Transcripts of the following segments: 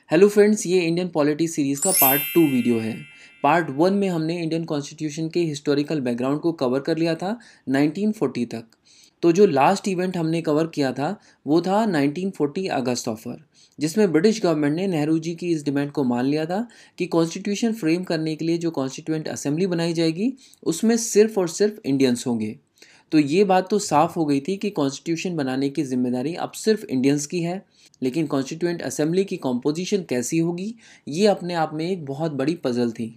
Hello friends, ये Indian polity series का part 2 video है। पार्ट 1 में हमने इंडियन कॉन्स्टिट्यूशन के हिस्टोरिकल बैकग्राउंड को कवर कर लिया था 1940 तक। तो जो लास्ट इवेंट हमने कवर किया था वो था 1940 अगस्त ऑफर, जिसमें ब्रिटिश गवर्नमेंट ने नेहरू जी की इस डिमांड को मान लिया था कि कॉन्स्टिट्यूशन फ्रेम करने के लिए जो कॉन्स्टिट्यूएंट असेंबली बनाई जाएगी उसमें सिर्फ और सिर्फ इंडियंस होंगे। तो ये बात तो साफ हो गई थी कि कॉन्स्टिट्यूशन बनाने की जिम्मेदारी अब सिर्फ इंडियंस की है, लेकिन कॉन्स्टिट्यूएंट असेंबली की कॉम्पोजिशन कैसी होगी ये अपने आप में एक बहुत बड़ी पजल थी।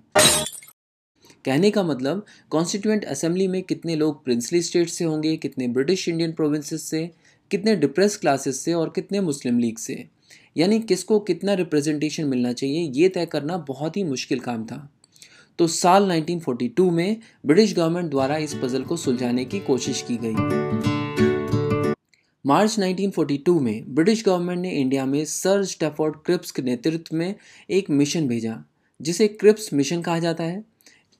कहने का मतलब, कॉन्स्टिट्यूएंट असेंबली में कितने लोग प्रिंसली स्टेट से होंगे, कितने ब्रिटिश इंडियन प्रोविंसेस से, कितने डिप्रेस क्लासेस से और कितने मुस्लिम लीग से, यानी किसको कितना रिप्रेजेंटेशन मिलना चाहिए, ये तय करना बहुत ही मुश्किल काम था। तो साल 1942 में ब्रिटिश गवर्नमेंट द्वारा इस पजल को सुलझाने की कोशिश की गई। मार्च 1942 में ब्रिटिश गवर्नमेंट ने इंडिया में सर स्टैफोर्ड क्रिप्स के नेतृत्व में एक मिशन भेजा, जिसे क्रिप्स मिशन कहा जाता है।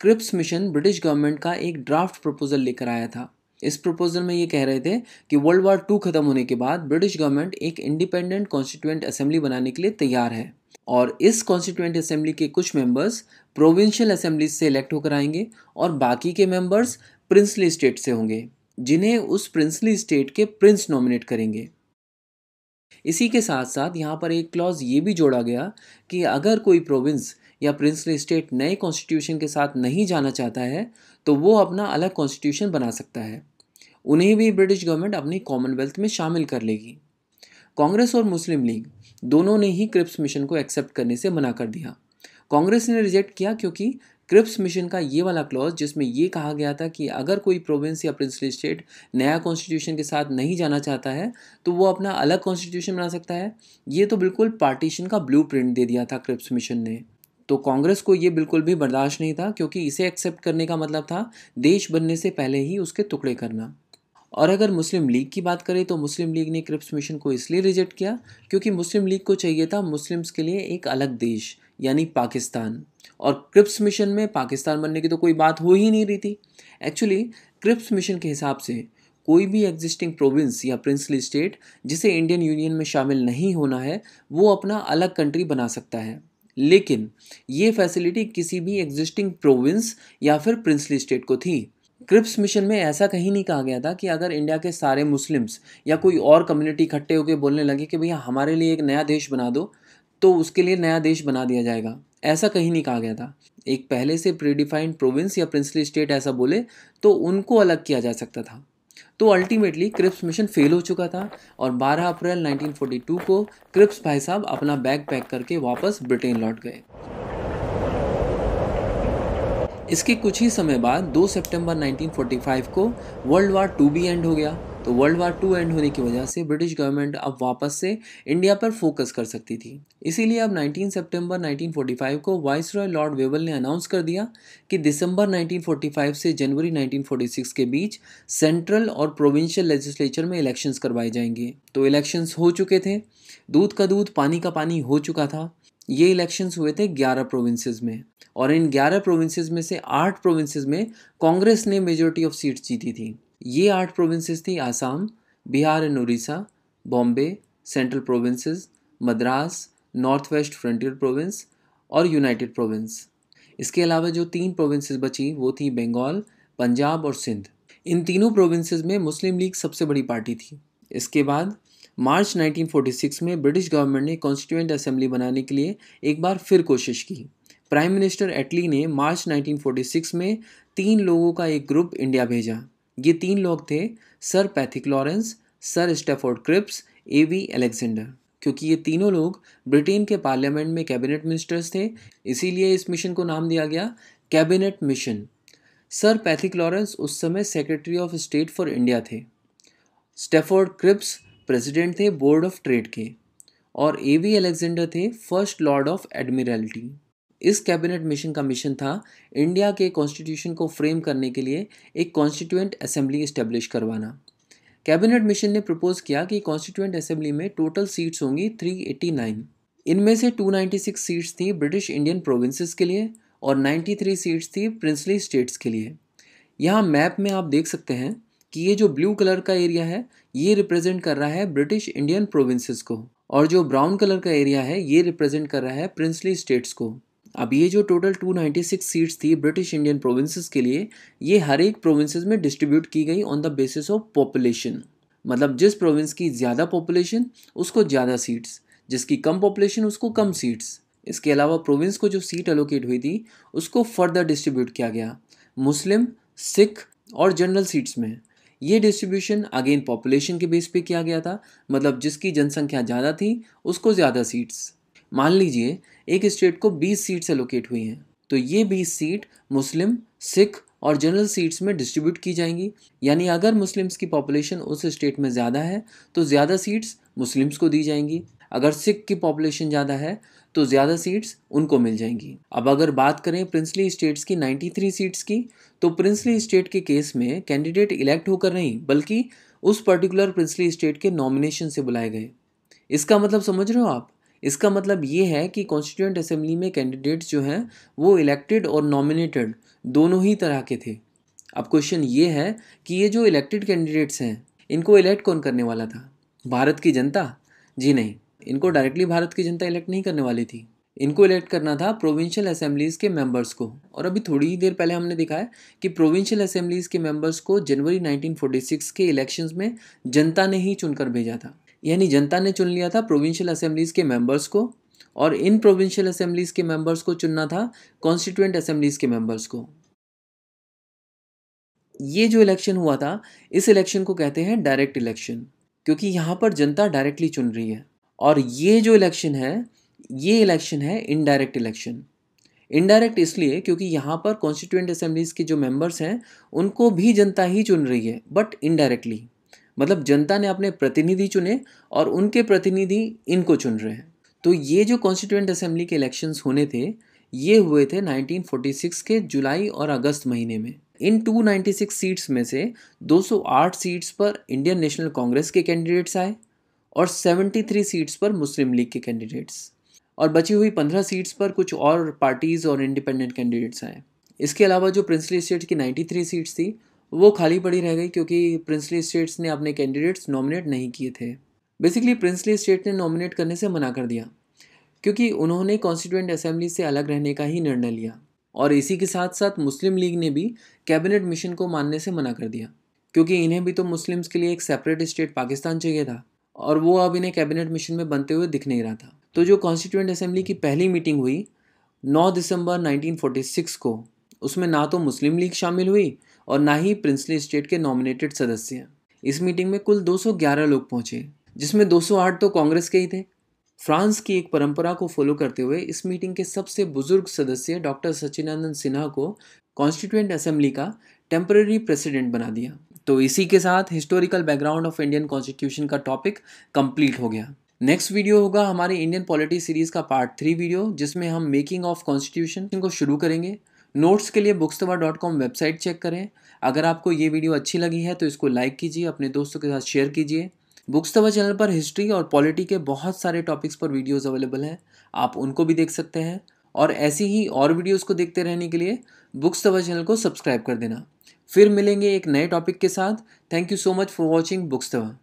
क्रिप्स मिशन ब्रिटिश गवर्नमेंट का एक ड्राफ्ट प्रपोजल लेकर आया था। इस प्रपोजल में ये कह रहे थे कि वर्ल्ड वॉर 2 खत्म होने के बाद ब्रिटिश गवर्नमेंट एक इंडिपेंडेंट कॉन्स्टिट्यूएंट असेंबली बनाने के लिए तैयार है, और इस कॉन्स्टिट्यूएंट असेंबली के कुछ मेंबर्स प्रोविंशियल असेंबलीज से इलेक्ट होकर आएंगे और बाकी के मेंबर्स प्रिंसली स्टेट से होंगे, जिन्हें उस प्रिंसली स्टेट के प्रिंस नॉमिनेट करेंगे। इसी के साथ साथ यहाँ पर एक क्लॉज ये भी जोड़ा गया कि अगर कोई प्रोविंस या प्रिंसली स्टेट नए कॉन्स्टिट्यूशन के साथ नहीं जाना चाहता है तो वो अपना अलग कॉन्स्टिट्यूशन बना सकता है। उन्हें भी ब्रिटिश गवर्नमेंट अपनी कॉमनवेल्थ में शामिल कर लेगी। कांग्रेस और मुस्लिम लीग दोनों ने ही क्रिप्स मिशन को एक्सेप्ट करने से मना कर दिया। कांग्रेस ने रिजेक्ट किया क्योंकि क्रिप्स मिशन का ये वाला क्लॉज, जिसमें ये कहा गया था कि अगर कोई प्रोविंस या प्रिंसली स्टेट नया कॉन्स्टिट्यूशन के साथ नहीं जाना चाहता है तो वो अपना अलग कॉन्स्टिट्यूशन बना सकता है, ये तो बिल्कुल पार्टीशन का ब्लूप्रिंट दे दिया था क्रिप्स मिशन ने। तो कांग्रेस को ये बिल्कुल भी बर्दाश्त नहीं था, क्योंकि इसे एक्सेप्ट करने का मतलब था देश बनने से पहले ही उसके टुकड़े करना। और अगर मुस्लिम लीग की बात करें तो मुस्लिम लीग ने क्रिप्स मिशन को इसलिए रिजेक्ट किया क्योंकि मुस्लिम लीग को चाहिए था मुस्लिम्स के लिए एक अलग देश, यानी पाकिस्तान, और क्रिप्स मिशन में पाकिस्तान बनने की तो कोई बात हो ही नहीं रही थी। एक्चुअली क्रिप्स मिशन के हिसाब से कोई भी एग्जिस्टिंग प्रोविंस या प्रिंसली स्टेट जिसे इंडियन यूनियन में शामिल नहीं होना है वो अपना अलग कंट्री बना सकता है, लेकिन ये फैसिलिटी किसी भी एग्जिस्टिंग प्रोविंस या फिर प्रिंसली स्टेट को थी। क्रिप्स मिशन में ऐसा कहीं नहीं कहा गया था कि अगर इंडिया के सारे मुस्लिम्स या कोई और कम्युनिटी इकट्ठे होकर बोलने लगे कि भैया हमारे लिए एक नया देश बना दो, तो उसके लिए नया देश बना दिया जाएगा, ऐसा कहीं नहीं कहा गया था। एक पहले से प्रीडिफाइंड प्रोविंस या प्रिंसली स्टेट ऐसा बोले तो उनको अलग किया जा सकता था। तो अल्टीमेटली क्रिप्स मिशन फेल हो चुका था और 12 अप्रैल 1942 को क्रिप्स भाई साहब अपना बैग पैक करके वापस ब्रिटेन लौट गए। इसके कुछ ही समय बाद 2 सितंबर 1945 को वर्ल्ड वार 2 भी एंड हो गया। तो वर्ल्ड वार 2 एंड होने की वजह से ब्रिटिश गवर्नमेंट अब वापस से इंडिया पर फोकस कर सकती थी। इसीलिए अब 19 सितंबर 1945 को वाइसरॉय लॉर्ड वेवल ने अनाउंस कर दिया कि दिसंबर 1945 से जनवरी 1946 के बीच सेंट्रल और प्रोविंशियल लेजिस्लेचर में इलेक्शंस करवाए जाएंगे। तो इलेक्शंस हो चुके थे, दूध का दूध पानी का पानी हो चुका था। ये इलेक्शंस हुए थे 11 प्रोविंसेस में, और इन 11 प्रोविंसेस में से 8 प्रोविंसेस में कांग्रेस ने मेजॉरिटी ऑफ सीट्स जीती थी। ये 8 प्रोविंसेस थी Assam, Bihar and Orissa, Bombay, central provinces, Madras, north west frontier province और यूनाइटेड प्रोविंस। इसके अलावा जो 3 प्रोविंसेस बची वो थी बंगाल, पंजाब और सिंध। इन तीनों प्रोविंसेस में मुस्लिम लीग सबसे बड़ी पार्टी थी। इसके बाद मार्च 1946 में ब्रिटिश गवर्नमेंट ने कॉन्स्टिट्यूएंट असेंबली बनाने के लिए एक बार फिर कोशिश की। प्राइम मिनिस्टर एटली ने मार्च 1946 में 3 लोगों का एक ग्रुप इंडिया भेजा। ये 3 लोग थे sir Pethick Lawrence, sir Stafford Cripps, A V Alexander. क्योंकि ये तीनों लोग ब्रिटेन के पार्लियामेंट में कैबिनेट मिनिस्टर्स थे, इसीलिए इस मिशन को नाम दिया गया cabinet mission. Sir Pethick Lawrence उस समय secretary of state for India थे। स्टैफोर्ड क्रिप्स प्रेसिडेंट थे बोर्ड ऑफ ट्रेड के, और एवी अलेक्जेंडर थे फर्स्ट लॉर्ड ऑफ एडमिरल्टी। इस कैबिनेट मिशन का मिशन था इंडिया के कॉन्स्टिट्यूशन को फ्रेम करने के लिए एक कॉन्स्टिट्यूएंट असेंबली इस्टेब्लिश करवाना। कैबिनेट मिशन ने प्रपोज किया कि कॉन्स्टिट्यूएंट असेंबली में टोटल सीट्स होंगी 389। इनमें से 296 सीट्स थी ब्रिटिश इंडियन प्रोविंसेस के लिए और 93 सीट्स थी प्रिंसली स्टेट्स के लिए। यहाँ मैप में आप देख सकते हैं कि ये जो ब्लू कलर का एरिया है ये रिप्रेजेंट कर रहा है ब्रिटिश इंडियन प्रोविंसेस को, और जो ब्राउन कलर का एरिया है ये रिप्रेजेंट कर रहा है प्रिंसली स्टेट्स को। अब ये जो टोटल 296 सीट्स थी ब्रिटिश इंडियन प्रोविंसेस के लिए, ये हर एक प्रोविंसेस में डिस्ट्रीब्यूट की गई on the basis of population. मतलब जिस प्रोविंस की ज़्यादा पॉपुलेशन उसको ज़्यादा सीट्स, जिसकी कम पॉपुलेशन उसको कम सीट्स। इसके अलावा प्रोविंस को जो सीट एलोकेट हुई थी उसको फर्दर डिस्ट्रीब्यूट किया गया मुस्लिम, सिख और जनरल सीट्स में। ये डिस्ट्रीब्यूशन अगेन पॉपुलेशन के बेस पे किया गया था, मतलब जिसकी जनसंख्या ज़्यादा थी उसको ज़्यादा सीट्स। मान लीजिए एक स्टेट को 20 सीट्स एलोकेट हुई हैं, तो ये 20 सीट मुस्लिम, सिख और जनरल सीट्स में डिस्ट्रीब्यूट की जाएंगी। यानी अगर मुस्लिम्स की पॉपुलेशन उस स्टेट में ज़्यादा है तो ज़्यादा सीट्स मुस्लिम्स को दी जाएंगी, अगर सिख की पॉपुलेशन ज़्यादा है तो ज़्यादा सीट्स उनको मिल जाएंगी। अब अगर बात करें प्रिंसली स्टेट्स की 93 सीट्स की, तो प्रिंसली स्टेट के केस में कैंडिडेट इलेक्ट होकर नहीं बल्कि उस पर्टिकुलर प्रिंसली स्टेट के नॉमिनेशन से बुलाए गए। इसका मतलब समझ रहे हो आप? इसका मतलब ये है कि कॉन्स्टिट्यूएंट असेंबली में कैंडिडेट्स जो हैं वो इलेक्टेड और नॉमिनेटेड दोनों ही तरह के थे। अब क्वेश्चन ये है कि ये जो इलेक्टेड कैंडिडेट्स हैं इनको इलेक्ट कौन करने वाला था? भारत की जनता? जी नहीं, इनको डायरेक्टली भारत की जनता इलेक्ट नहीं करने वाली थी। इनको इलेक्ट करना था प्रोविंशियल असेंबलीज़ के मेंबर्स को। और अभी थोड़ी ही देर पहले हमने देखा है कि प्रोविंशियल असेंबलीज़ के मेंबर्स को जनवरी 1946 के इलेक्शंस में जनता ने ही चुनकर भेजा था। यानी जनता ने चुन लिया था प्रोविंशियल असेंबलीज़ के मेंबर्स को, और इन प्रोविंशियल असेंबलीज़ के मेंबर्स को चुनना था कॉन्स्टिट्यूएंट असेंबलीज़ के मेंबर्स को। ये जो इलेक्शन हुआ था इस इलेक्शन को कहते हैं डायरेक्ट इलेक्शन, क्योंकि यहाँ पर जनता डायरेक्टली चुन रही है। और ये जो इलेक्शन है ये इलेक्शन है इनडायरेक्ट इलेक्शन। इनडायरेक्ट इसलिए क्योंकि यहाँ पर कॉन्स्टिट्यूएंट असेंबलीज़ के जो मेंबर्स हैं उनको भी जनता ही चुन रही है, बट इनडायरेक्टली। मतलब जनता ने अपने प्रतिनिधि चुने और उनके प्रतिनिधि इनको चुन रहे हैं। तो ये जो कॉन्स्टिट्यूएंट असेंबली के इलेक्शंस होने थे ये हुए थे 1946 के जुलाई और अगस्त महीने में। इन 296 सीट्स में से 208 सीट्स पर इंडियन नेशनल कांग्रेस के कैंडिडेट्स आए और 73 सीट्स पर मुस्लिम लीग के कैंडिडेट्स, और बची हुई 15 सीट्स पर कुछ और पार्टीज़ और इंडिपेंडेंट कैंडिडेट्स आए। इसके अलावा जो प्रिंसली स्टेट्स की 93 सीट्स थी वो खाली पड़ी रह गई क्योंकि प्रिंसली स्टेट्स ने अपने कैंडिडेट्स नॉमिनेट नहीं किए थे। बेसिकली प्रिंसली स्टेट ने नॉमिनेट करने से मना कर दिया क्योंकि उन्होंने कॉन्स्टिट्यूएंट असेंबली से अलग रहने का ही निर्णय लिया, और इसी के साथ साथ मुस्लिम लीग ने भी कैबिनेट मिशन को मानने से मना कर दिया क्योंकि इन्हें भी तो मुस्लिम्स के लिए एक सेपरेट स्टेट पाकिस्तान चाहिए था, और वो अब इन्हें कैबिनेट मिशन में बनते हुए दिख नहीं रहा था। तो जो कॉन्स्टिट्यूएंट असेंबली की पहली मीटिंग हुई 9 दिसंबर 1946 को, उसमें ना तो मुस्लिम लीग शामिल हुई और ना ही प्रिंसली स्टेट के नॉमिनेटेड सदस्य। इस मीटिंग में कुल 211 लोग पहुंचे, जिसमें 208 तो कांग्रेस के ही थे। फ्रांस की एक परंपरा को फॉलो करते हुए इस मीटिंग के सबसे बुजुर्ग सदस्य डॉक्टर सच्चिदानंद सिन्हा को कॉन्स्टिट्यूएंट असेंबली का टेम्पररी प्रेसिडेंट बना दिया। तो इसी के साथ historical background of Indian constitution का टॉपिक कंप्लीट हो गया। नेक्स्ट वीडियो होगा हमारी इंडियन पॉलिटी सीरीज का पार्ट 3 वीडियो, जिसमें हम मेकिंग ऑफ कॉन्स्टिट्यूशन को शुरू करेंगे। नोट्स के लिए bookstaba.com वेबसाइट चेक करें। अगर आपको ये वीडियो अच्छी लगी है तो इसको लाइक कीजिए, अपने दोस्तों के साथ शेयर कीजिए। बुक्सतबा चैनल पर हिस्ट्री और पॉलिटी के बहुत सारे टॉपिक्स पर वीडियोस अवेलेबल हैं, आप उनको भी देख सकते हैं। और ऐसी ही और वीडियोस को देखते रहने के लिए बुक्सतबा चैनल को सब्सक्राइब कर देना। फिर मिलेंगे एक नए टॉपिक के साथ। Thank you so much for watching बुक्सतबा।